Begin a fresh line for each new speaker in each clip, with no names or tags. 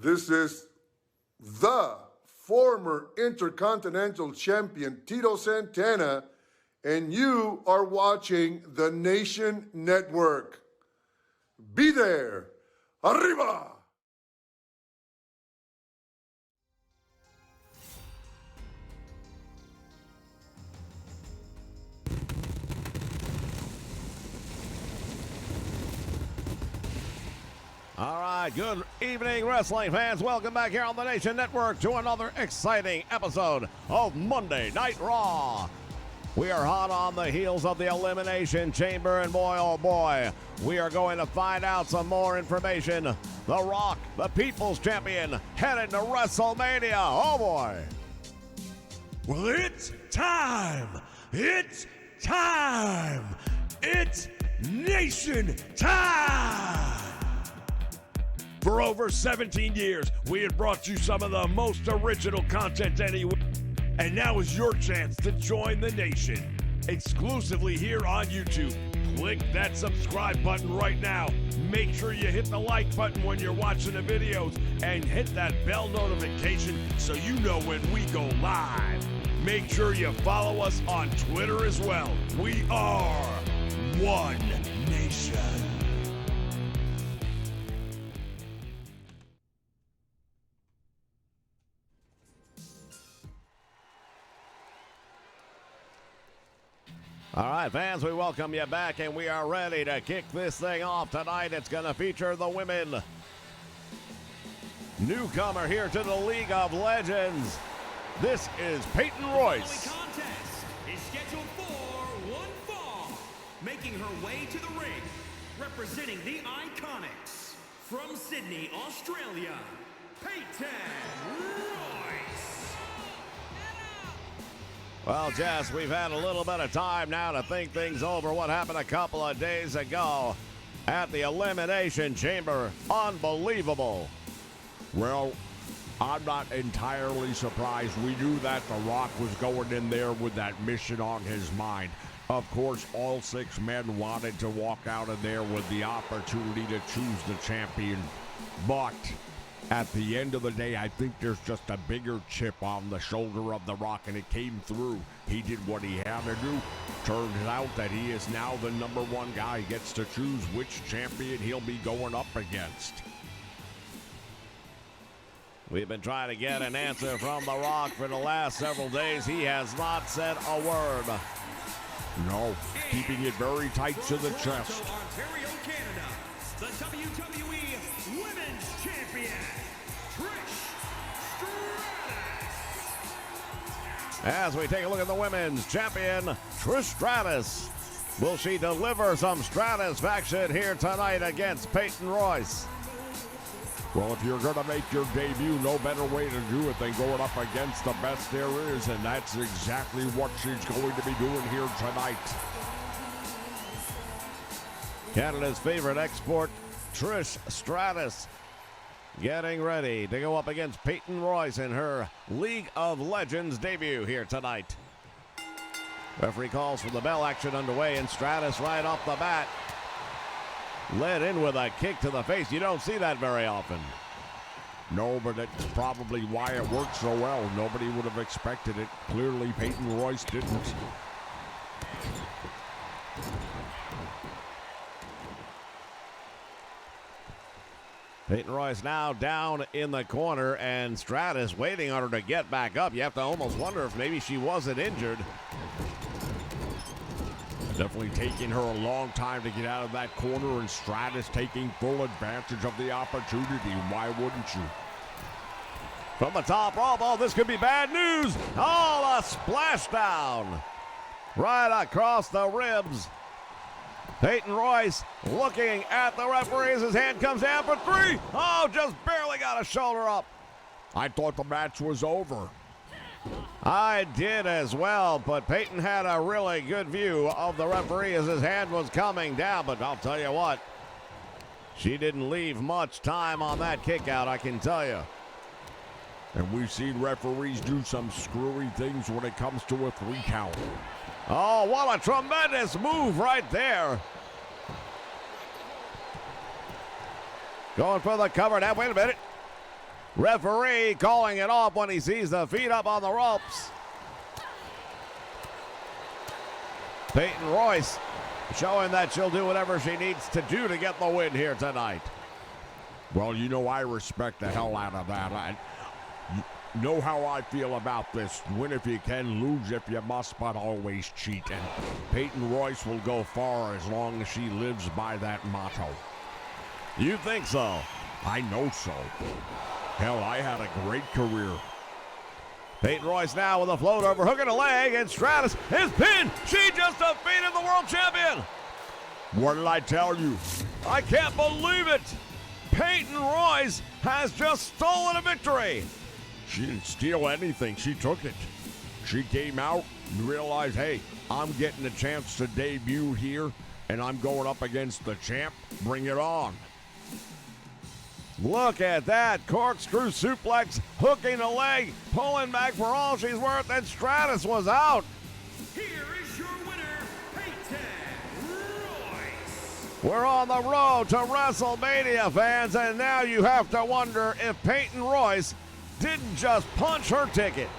This is the former Intercontinental Champion Tito Santana, and you are watching the Nation Network. Be there. Arriba!
All right, good evening, wrestling fans. Welcome back here on the Nation Network to another exciting episode of Monday Night Raw. We are hot on the heels of the Elimination Chamber, and boy, oh boy, we are going to find out some more information. The Rock, the People's Champion, headed to WrestleMania. Oh boy.
Well, it's time. It's time. It's Nation time. For over 17 years, we have brought you some of the most original content anywhere. And now is your chance to join the Nation. Exclusively here on YouTube. Click that subscribe button right now. Make sure you hit the like button when you're watching the videos. And hit that bell notification so you know when we go live. Make sure you follow us on Twitter as well. We are One Nation.
All right, fans, we welcome you back, and we are ready to kick this thing off tonight. It's going to feature the women. Newcomer here to the League of Legends. This is Peyton Royce.
The contest is scheduled for one fall. Making her way to the ring, representing the Iconics, from Sydney, Australia, Peyton Royce.
Well, Jess, we've had a little bit of time now to think things over. What happened a couple of days ago at the Elimination Chamber? Unbelievable.
Well, I'm not entirely surprised. We knew that The Rock was going in there with that mission on his mind. Of course, all 6 men wanted to walk out of there with the opportunity to choose the champion. But at the end of the day, I think there's just a bigger chip on the shoulder of The Rock, and it came through. He did what he had to do. Turns out that he is now the #1 guy. He gets to choose which champion he'll be going up against.
We've been trying to get an answer from The Rock for the last several days. He has not said a word.
No, keeping it very tight to the chest.
Ontario, Canada, the WWE Women's Champion, Trish Stratus.
As we take a look at the women's champion, Trish Stratus. Will she deliver some satisfaction here tonight against Peyton Royce?
Well, if you're going to make your debut, no better way to do it than going up against the best there is, and that's exactly what she's going to be doing here tonight.
Canada's favorite export, Trish Stratus, getting ready to go up against Peyton Royce in her League of Legends debut here tonight. Referee calls for the bell, action underway, and Stratus right off the bat led in with a kick to the face. You don't see that very often.
No, but that's probably why it worked so well. Nobody would have expected it. Clearly, Peyton Royce didn't.
Peyton Royce now down in the corner, and Stratus waiting on her to get back up. You have to almost wonder if maybe she wasn't injured.
Definitely taking her a long time to get out of that corner, and Stratus taking full advantage of the opportunity. Why wouldn't you?
From the top rope, oh, this could be bad news. Oh, a splashdown right across the ribs. Peyton Royce looking at the referee as his hand comes down for 3. Oh, just barely got a shoulder up.
I thought the match was over.
I did as well, but Peyton had a really good view of the referee as his hand was coming down. But I'll tell you what, she didn't leave much time on that kick out, I can tell you.
And we've seen referees do some screwy things when it comes to a 3 count.
Oh, what a tremendous move right there. Going for the cover now. Wait a minute. Referee calling it off when he sees the feet up on the ropes. Peyton Royce showing that she'll do whatever she needs to do to get the win here tonight.
Well, you know, I respect the hell out of that. You know how I feel about this. Win if you can, lose if you must, but always cheat. And Peyton Royce will go far as long as she lives by that motto.
You think so?
I know so. Hell, I had a great career.
Peyton Royce now with a float over, hooking a leg, and Stratus is pinned. She just defeated the world champion.
What did I tell you?
I can't believe it. Peyton Royce has just stolen a victory.
She didn't steal anything. She took it. She came out and realized, hey, I'm getting a chance to debut here, and I'm going up against the champ. Bring it on.
Look at that. Corkscrew suplex, hooking the leg, pulling back for all she's worth, and Stratus was out.
Here is your winner, Peyton Royce.
We're on the road to WrestleMania, fans, and now you have to wonder if Peyton Royce didn't just punch her ticket.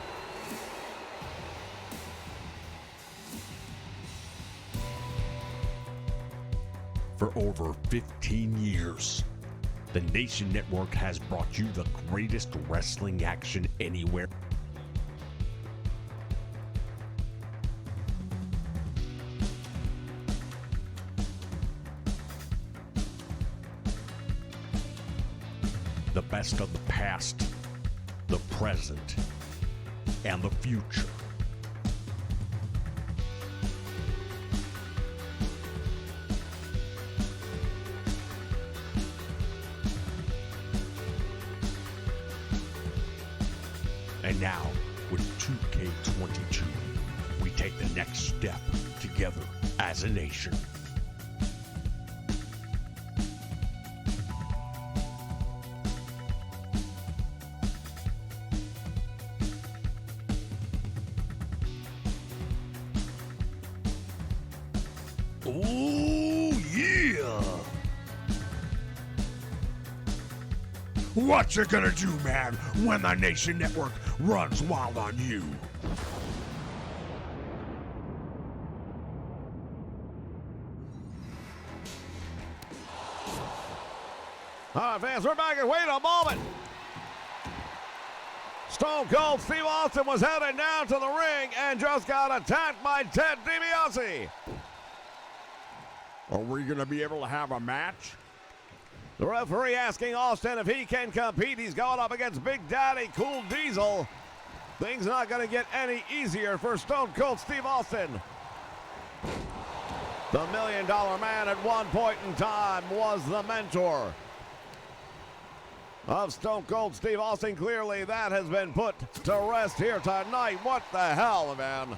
For over 15 years, the Nation Network has brought you the greatest wrestling action anywhere. The best of the past, the present, and the future. And now, with 2K22, we take the next step together as a nation. Oh, yeah! What you gonna do, man, when the Nation Network runs wild on you?
All right, fans, we're back, and wait a moment. Stone Cold Steve Austin was headed down to the ring and just got attacked by Ted DiBiase.
Are we going to be able to have a match?
The referee asking Austin if he can compete. He's going up against Big Daddy Cool Diesel. Things not going to get any easier for Stone Cold Steve Austin. The $1 Million Man at one point in time was the mentor of Stone Cold Steve Austin. Clearly that has been put to rest here tonight. What the hell, man?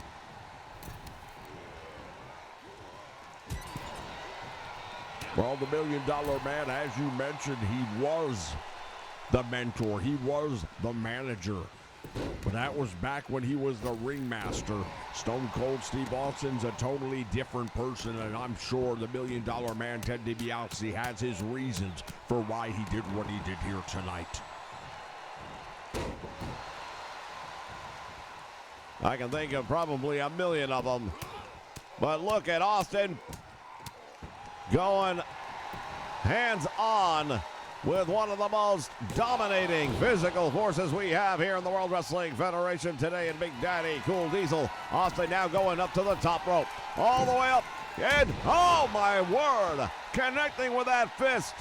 Well, the $1 Million Man, as you mentioned, he was the mentor. He was the manager. But that was back when he was the ringmaster. Stone Cold Steve Austin's a totally different person, and I'm sure the $1 Million Man, Ted DiBiase, has his reasons for why he did what he did here tonight.
I can think of probably a million of them. But look at Austin going hands on with one of the most dominating physical forces we have here in the World Wrestling Federation today in Big Daddy Cool Diesel. Austin now going up to the top rope, all the way up, and oh my word, connecting with that fist.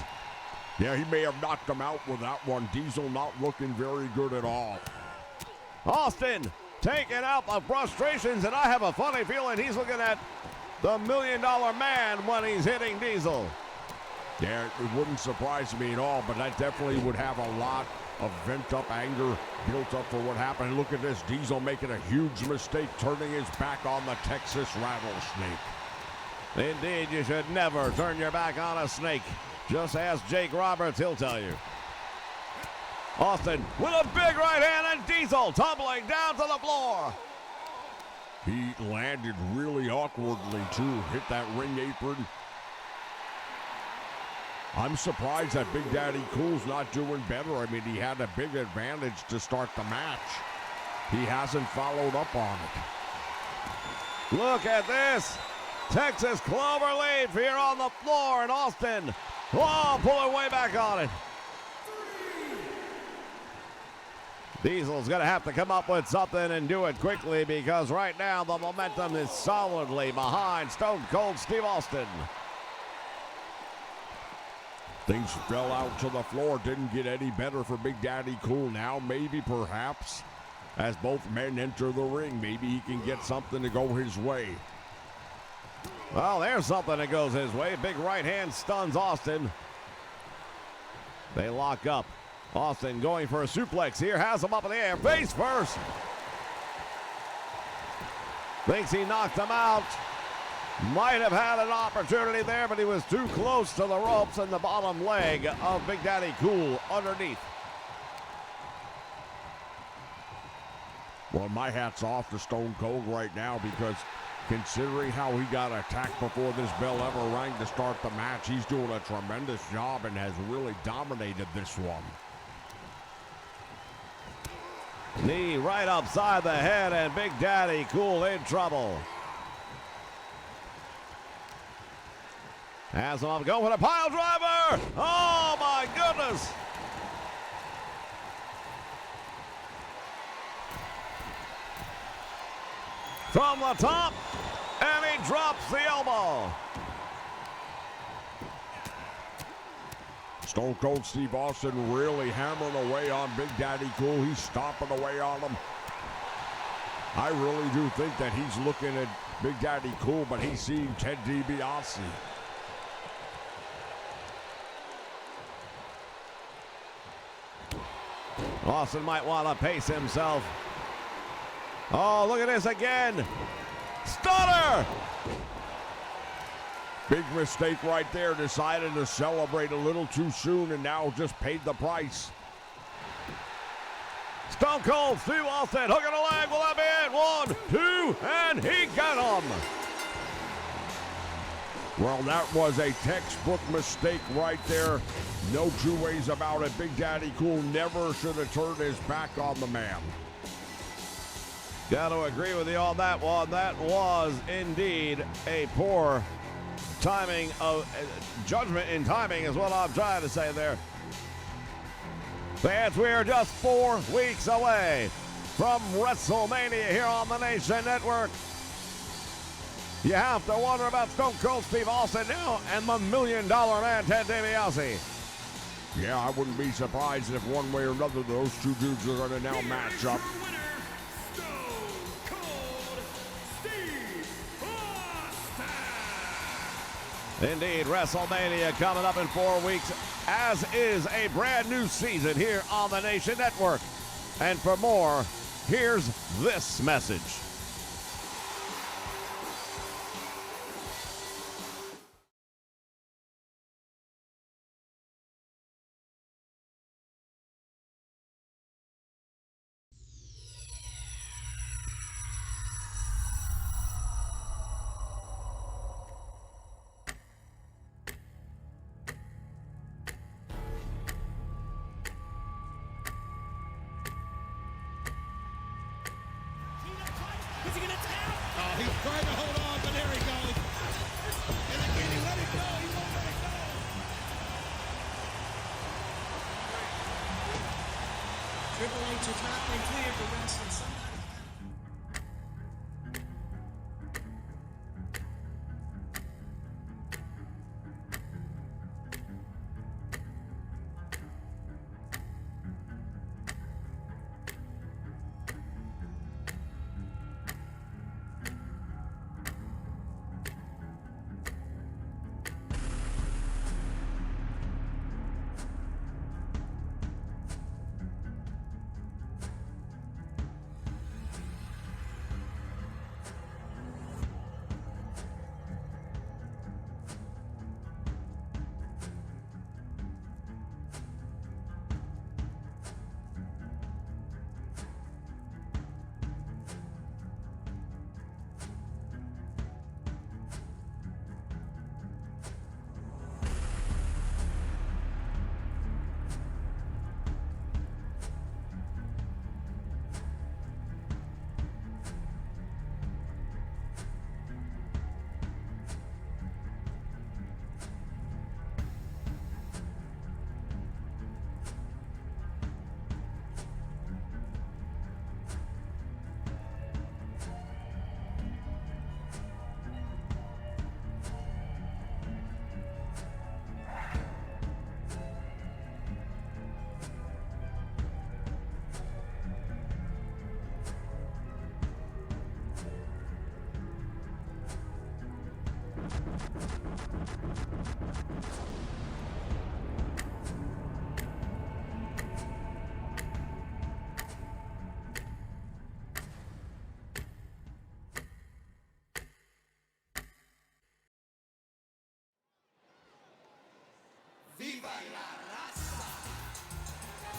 Yeah, he may have knocked him out with that one. Diesel not looking very good at all.
Austin taking out the frustrations, and I have a funny feeling he's looking at the $1 Million Man when he's hitting Diesel.
Yeah, it wouldn't surprise me at all, but that definitely would have a lot of pent-up anger built up for what happened. Look at this, Diesel making a huge mistake, turning his back on the Texas Rattlesnake.
Indeed, you should never turn your back on a snake. Just ask Jake Roberts, he'll tell you. Austin with a big right hand, and Diesel tumbling down to the floor.
He landed really awkwardly, too. Hit that ring apron. I'm surprised that Big Daddy Cool's not doing better. I mean, he had a big advantage to start the match. He hasn't followed up on it.
Look at this. Texas Cloverleaf here on the floor, and Austin, oh, pulling way back on it. Diesel's going to have to come up with something and do it quickly, because right now the momentum is solidly behind Stone Cold Steve Austin.
Things fell out to the floor. Didn't get any better for Big Daddy Cool. Now maybe, perhaps, as both men enter the ring, maybe he can get something to go his way.
Well, there's something that goes his way. Big right hand stuns Austin. They lock up. Austin going for a suplex here. Has him up in the air. Face first. Thinks he knocked him out. Might have had an opportunity there, but he was too close to the ropes and the bottom leg of Big Daddy Cool underneath.
Well, my hat's off to Stone Cold right now, because considering how he got attacked before this bell ever rang to start the match, he's doing a tremendous job and has really dominated this one.
Knee right upside the head, and Big Daddy Cool in trouble. Has him up, going for the pile driver. Oh my goodness. From the top, and he drops the elbow.
Stone Cold Steve Austin really hammering away on Big Daddy Cool. He's stomping away on him. I really do think that he's looking at Big Daddy Cool, but he's seeing Ted DiBiase.
Austin might want to pace himself. Oh, look at this again. Stunner!
Big mistake right there. Decided to celebrate a little too soon and now just paid the price.
Stone Cold Steve Austin hooking a leg. Will that be it? 1, 2, and he got him.
Well, that was a textbook mistake right there. No two ways about it. Big Daddy Cool never should have turned his back on the man.
Got to agree with you on that one. That was indeed a poor timing of judgment in timing is what I'm trying to say there. Fans, we are just 4 weeks away from WrestleMania here on the Nation Network. You have to wonder about Stone Cold Steve Austin now and the $1 million man, Ted DiBiase.
Yeah, I wouldn't be surprised if one way or another those two dudes are going to now match up.
Indeed, WrestleMania coming up in 4 weeks, as is a brand new season here on the Nation Network. And for more, here's this message.
Is he going to tap? Oh, he's trying to hold on, but there he goes. And again, he let it go. He won't let it go. Triple H has not been clear for wrestling somebody.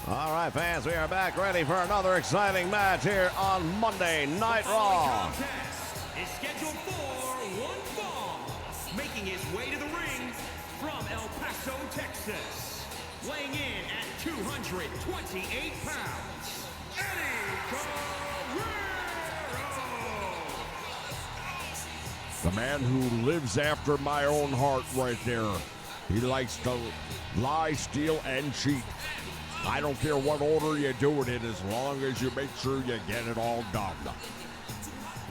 All right, fans, we are back ready for another exciting match here on Monday Night Raw.
Contest is scheduled for one fall. Making his way to the ring from El Paso, Texas. Weighing in at 228 pounds, Eddie Guerrero.
The man who lives after my own heart right there. He likes to lie, steal, and cheat. I don't care what order you do it in as long as you make sure you get it all done.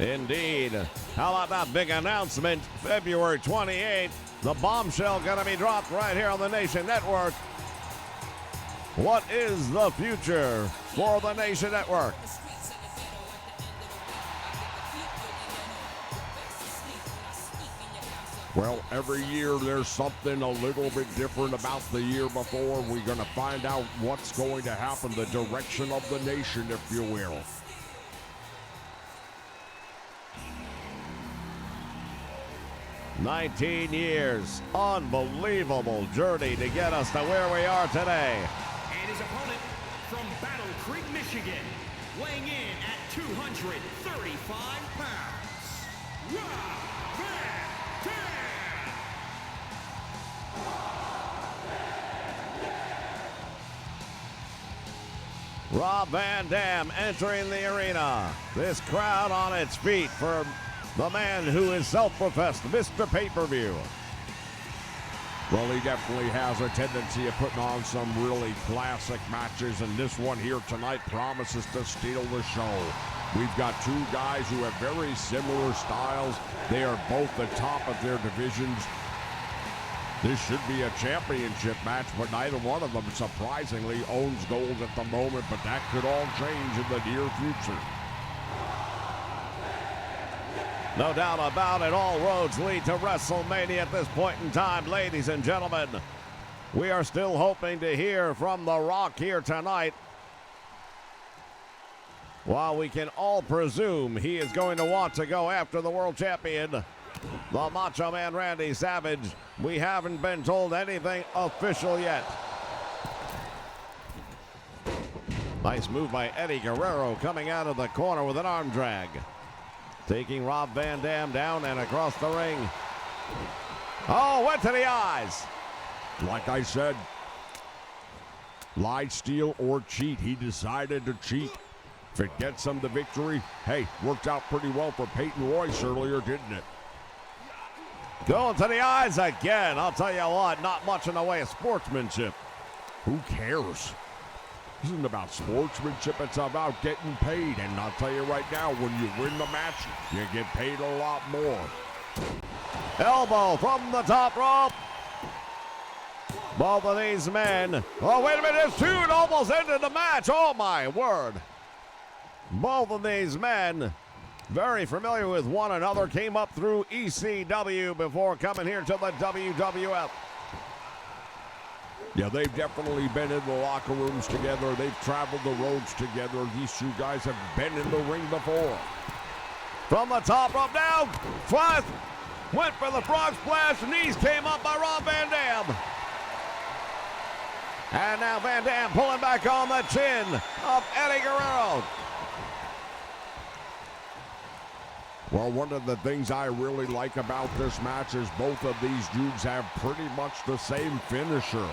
Indeed. How about that big announcement? February 28th, the bombshell going to be dropped right here on the Nation Network. What is the future for the Nation Network?
Well, every year there's something a little bit different about the year before. We're going to find out what's going to happen, the direction of the nation, if you will.
"19 years, unbelievable journey to get us to where we are today.
And his opponent from Battle Creek, Michigan, weighing in at 235 pounds, Rob Van Dam.
Rob Van Dam entering the arena. This crowd on its feet for the man who is self-professed Mr. Pay-Per-View.
Well, he definitely has a tendency of putting on some really classic matches, and this one here tonight promises to steal the show. We've got two guys who have very similar styles. They are both the top of their divisions. This should be a championship match, but neither one of them surprisingly owns gold at the moment, but that could all change in the near future.
No doubt about it, all roads lead to WrestleMania at this point in time, ladies and gentlemen. We are still hoping to hear from The Rock here tonight. While we can all presume he is going to want to go after the world champion, the Macho Man Randy Savage, we haven't been told anything official yet. Nice move by Eddie Guerrero coming out of the corner with an arm drag. Taking Rob Van Dam down and across the ring. Oh, went to the eyes.
Like I said, lie, steal, or cheat. He decided to cheat. If it gets him the victory, hey, worked out pretty well for Peyton Royce earlier, didn't it?
Going to the eyes again. I'll tell you what, not much in the way of sportsmanship.
Who cares? This isn't about sportsmanship, it's about getting paid. And I'll tell you right now, when you win the match, you get paid a lot more.
Elbow from the top rope. Both of these men. Oh, wait a minute, there's two. It almost ended the match. Oh, my word. Both of these men, very familiar with one another, came up through ECW before coming here to the WWF.
Yeah, they've definitely been in the locker rooms together. They've traveled the roads together. These two guys have been in the ring before.
From the top rope down. Flash went for the frog splash. Knees came up by Rob Van Dam. And now Van Dam pulling back on the chin of Eddie Guerrero.
Well, one of the things I really like about this match is both of these dudes have pretty much the same finisher.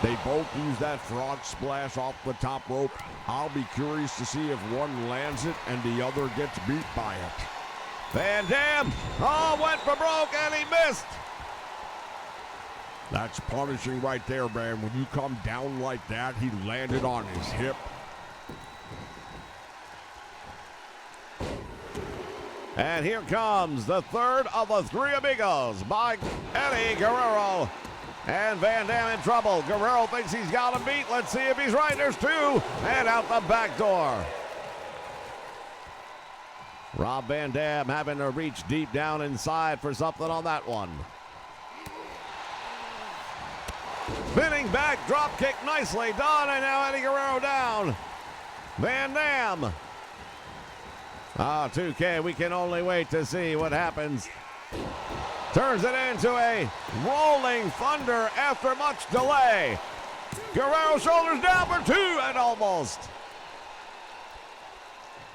They both use that frog splash off the top rope. I'll be curious to see if one lands it and the other gets beat by it.
Van Dam, oh, went for broke and he missed.
That's punishing right there, man. When you come down like that, he landed on his hip.
And here comes the third of the three amigos by Eddie Guerrero. And Van Dam in trouble. Guerrero thinks he's got him beat. Let's see if he's right. There's two. And out the back door. Rob Van Dam having to reach deep down inside for something on that one. Spinning back, drop kick, nicely done. And now Eddie Guerrero down. Van Dam. 2K, we can only wait to see what happens Turns it into a rolling thunder after much delay. Guerrero shoulders down for 2 and almost.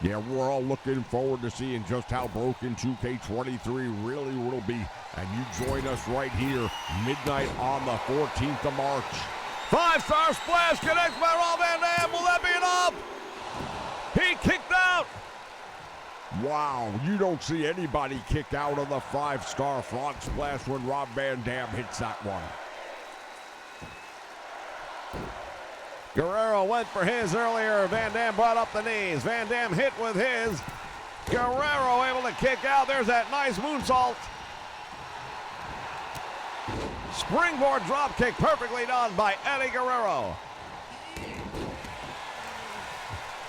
Yeah, we're all looking forward to seeing just how broken 2K23 really will be. And you join us right here, midnight on the 14th of March.
5-star splash connects by Rob Van Dam. Will that be enough? He kicked out.
Wow, you don't see anybody kick out of the 5-star frog splash when Rob Van Dam hits that one.
Guerrero went for his earlier. Van Dam brought up the knees. Van Dam hit with his. Guerrero able to kick out. There's that nice moonsault. Springboard drop kick perfectly done by Eddie Guerrero.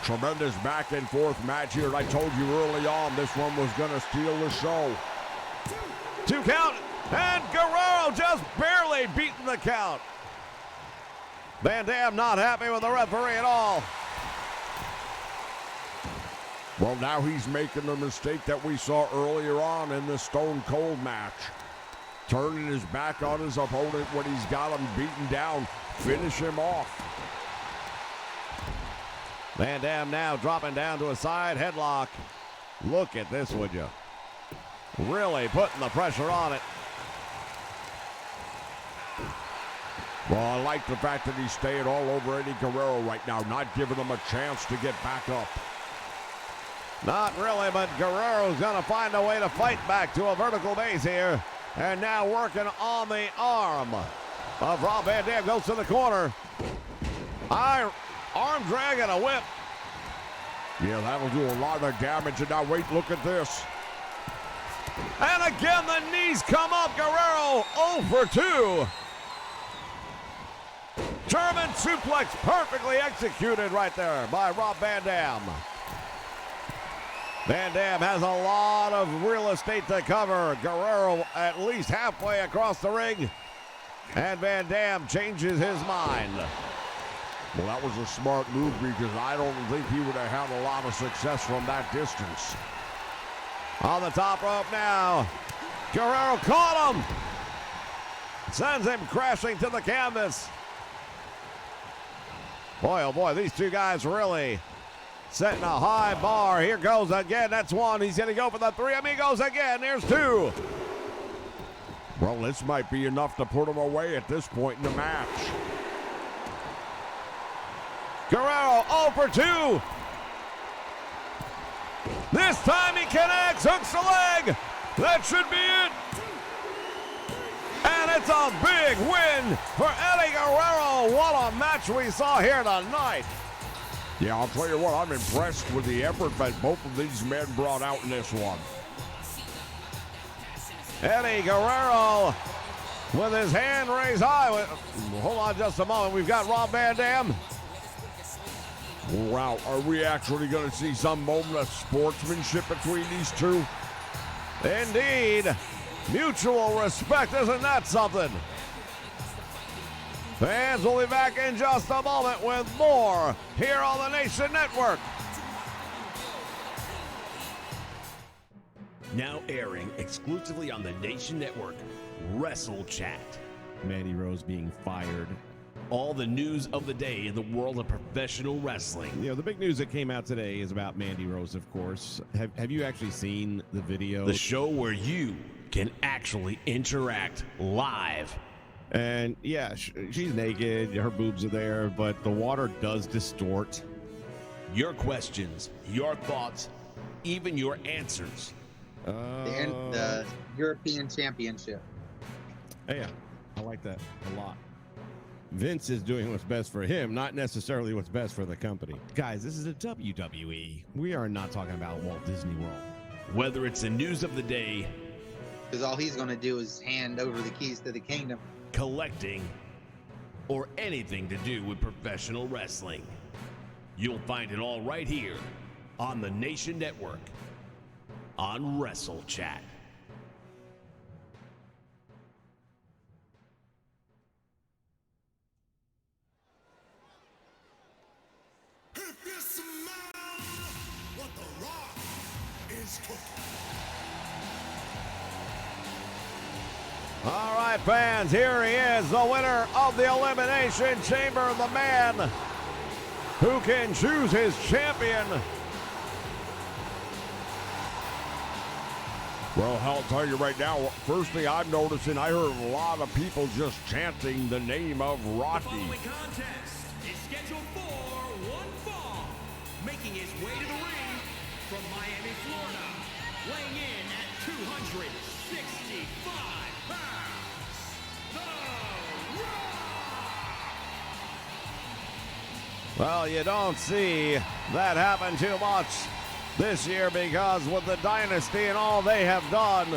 Tremendous back and forth match here. I told you early on this one was going to steal the show.
2 count, and Guerrero just barely beating the count. Van Dam not happy with the referee at all.
Well, now he's making the mistake that we saw earlier on in the Stone Cold match. Turning his back on his opponent when he's got him beaten down. Finish him off.
Van Dam now dropping down to a side headlock. Look at this, would you? Really putting the pressure on it.
Well, I like the fact that he's staying all over Eddie Guerrero right now, not giving him a chance to get back up.
Not really, but Guerrero's going to find a way to fight back to a vertical base here. And now working on the arm of Rob Van Dam. Goes to the corner. Arm drag and a whip.
Yeah, that'll do a lot of damage. And now wait, look at this.
And again, the knees come up. Guerrero 0 for 2. German suplex perfectly executed right there by Rob Van Dam. Van Dam has a lot of real estate to cover. Guerrero at least halfway across the ring. And Van Dam changes his mind.
Well, that was a smart move because I don't think he would have had a lot of success from that distance.
On the top rope now. Guerrero caught him. Sends him crashing to the canvas. Boy, oh boy, these two guys really setting a high bar. Here goes again. That's one. He's going to go for the 3 amigos again. There's 2.
Well, this might be enough to put him away at this point in the match.
Guerrero 0 for 2. This time he connects, hooks the leg. That should be it. And it's a big win for Eddie Guerrero. What a match we saw here tonight.
Yeah, I'll tell you what, I'm impressed with the effort that both of these men brought out in this one.
Eddie Guerrero with his hand raised high. Hold on just a moment. We've got Rob Van Dam.
Wow, are we actually going to see some moment of sportsmanship between these two?
Indeed. Mutual respect, isn't that something? Fans will be back in just a moment with more here on the Nation Network.
Now airing exclusively on the Nation Network, Wrestle Chat.
Mandy Rose being fired.
All the news of the day in the world of professional wrestling.
You know, the big news that came out today is about Mandy Rose, of course. Have you actually seen the video?
The show where you can actually interact live.
And yeah, she's naked, her boobs are there, but the water does distort.
Your questions, your thoughts, even your answers.
The European Championship.
Yeah, I like that a lot. Vince is doing what's best for him, not necessarily what's best for the company. Guys, this is a WWE. We are not talking about Walt Disney World.
Whether it's the news of the day,
Because all he's going to do is hand over the keys to the kingdom.
collecting, or anything to do with professional wrestling. You'll find it all right here on the Nation Network on Wrestle Chat.
If you smell what The Rock is cooking.
All right, fans, here he is, the winner of the Elimination Chamber, the man who can choose his champion.
Well, I'll tell you right now, firstly, I'm noticing I heard a lot of people just chanting the name of
The
Rocky.
following contest is scheduled for one fall. Making his way to the ring from Miami, Florida, weighing in at 265 pounds, The Rock!
Well, you don't see that happen too much this year because with the Dynasty and all they have done,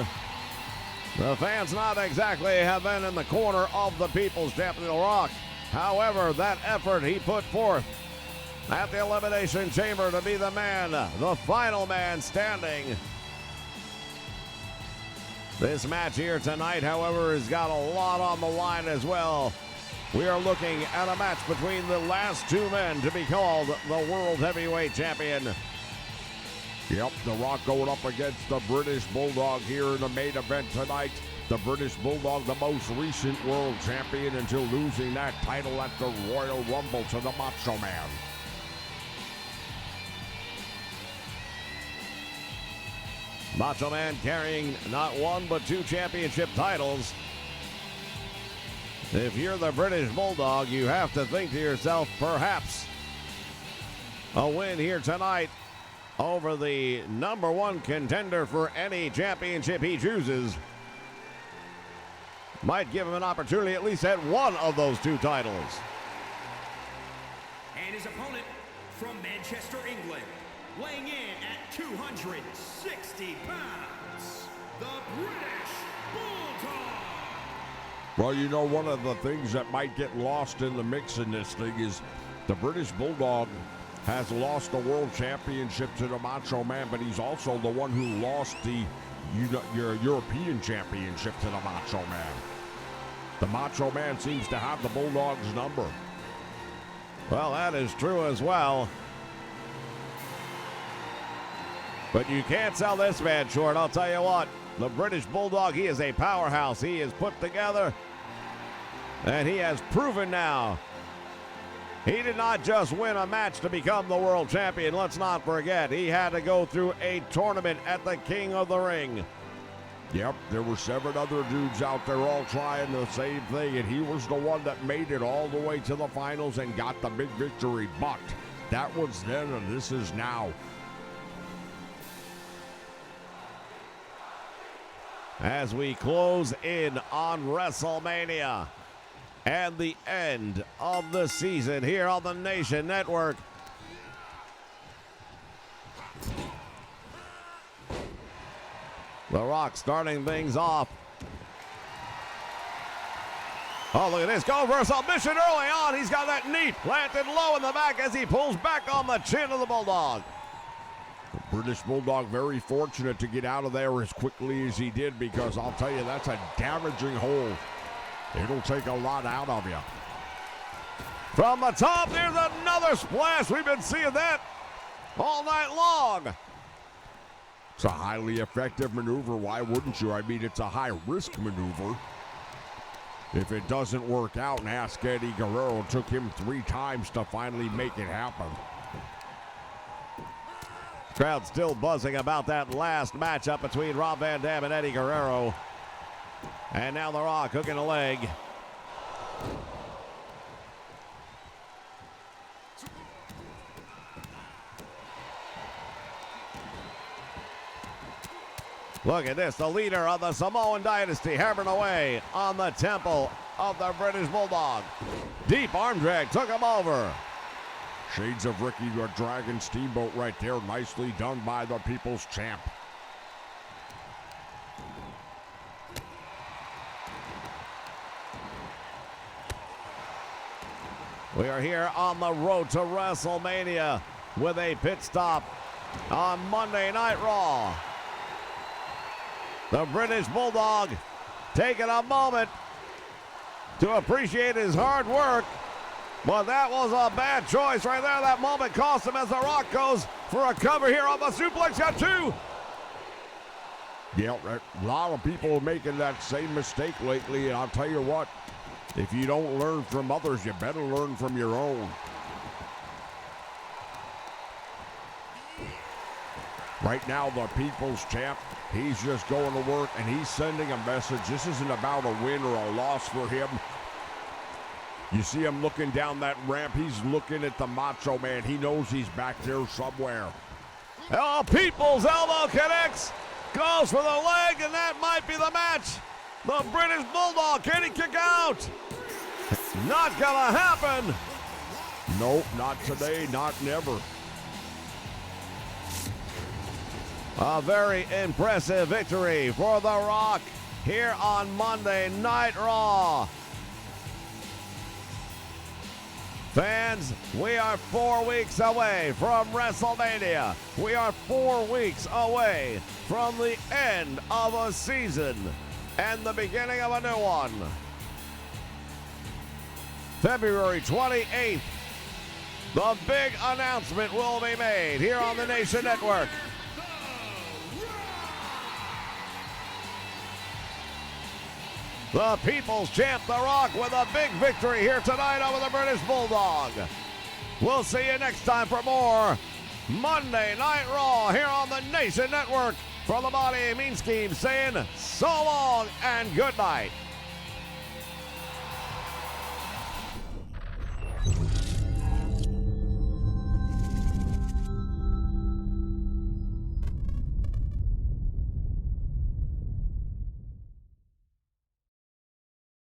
the fans not exactly have been in the corner of the People's Champion, The Rock. However, that effort he put forth at the Elimination Chamber to be the man, the final man standing. This match here tonight, however, has got a lot on the line as well. We are looking at a match between the last two men to be called the World Heavyweight Champion.
Yep, The Rock going up against the British Bulldog here in the main event tonight. The British Bulldog, the most recent world champion until losing that title at the Royal Rumble to the Macho Man.
Macho Man carrying not one but two championship titles. If you're the British Bulldog, you have to think to yourself, perhaps a win here tonight over the number one contender for any championship he chooses might give him an opportunity at least at one of those two titles.
And his opponent from Manchester, England, weighing in at 260 pounds, the British Bulldog.
Well, you know, one of the things that might get lost in the mix in this thing is the British Bulldog has lost the world championship to the Macho Man, but he's also the one who lost the your European championship to the Macho Man. The Macho Man seems to have the Bulldog's number.
Well, that is true as well. But you can't sell this man short, I'll tell you what. The British Bulldog, he is a powerhouse. He is put together, and he has proven now. He did not just win a match to become the world champion. Let's not forget, he had to go through a tournament at the King of the Ring.
Yep, there were 7 other dudes out there all trying the same thing, and he was the one that made it all the way to the finals and got the big victory. But that was then, and this is now.
As we close in on WrestleMania and the end of the season here on the Nation Network. The Rock starting things off. Oh, look at this. Go for a submission early on. He's got that knee planted low in the back as he pulls back on the chin of the Bulldog.
The British Bulldog very fortunate to get out of there as quickly as he did, because I'll tell you, that's a damaging hold. It'll take a lot out of you.
From the top, there's another splash. We've been seeing that all night long.
It's a highly effective maneuver. Why wouldn't you? I mean, it's a high-risk maneuver. If it doesn't work out, and ask Eddie Guerrero, it took him 3 times to finally make it happen.
Crowd still buzzing about that last matchup between Rob Van Dam and Eddie Guerrero. And now The Rock hooking a leg. Look at this, the leader of the Samoan dynasty hammering away on the temple of the British Bulldog. Deep arm drag took him over.
Shades of Ricky the Dragon Steamboat right there. Nicely done by the People's Champ.
We are here on the road to WrestleMania with a pit stop on Monday Night Raw. The British Bulldog taking a moment to appreciate his hard work. But that was a bad choice right there. That moment cost him as The Rock goes for a cover here on the suplex. Got 2.
Yeah, a lot of people are making that same mistake lately, and I'll tell you what, if you don't learn from others, you better learn from your own. Right now, the People's Champ, he's just going to work, and he's sending a message. This isn't about a win or a loss for him. You see him looking down that ramp. He's looking at the Macho Man. He knows he's back there somewhere.
Oh, People's Elbow connects. Goes for the leg, and that might be the match. The British Bulldog, can he kick out? Not gonna happen.
Nope, not today, not never.
A very impressive victory for The Rock here on Monday Night Raw. Fans, we are 4 weeks away from WrestleMania. We are 4 weeks away from the end of a season and the beginning of a new one. February 28th, the big announcement will be made here on the Nation Network. The People's Champ, The Rock, with a big victory here tonight over the British Bulldog. We'll see you next time for more Monday Night Raw here on the Nation Network. From the Body Mean Scheme saying so long and good night.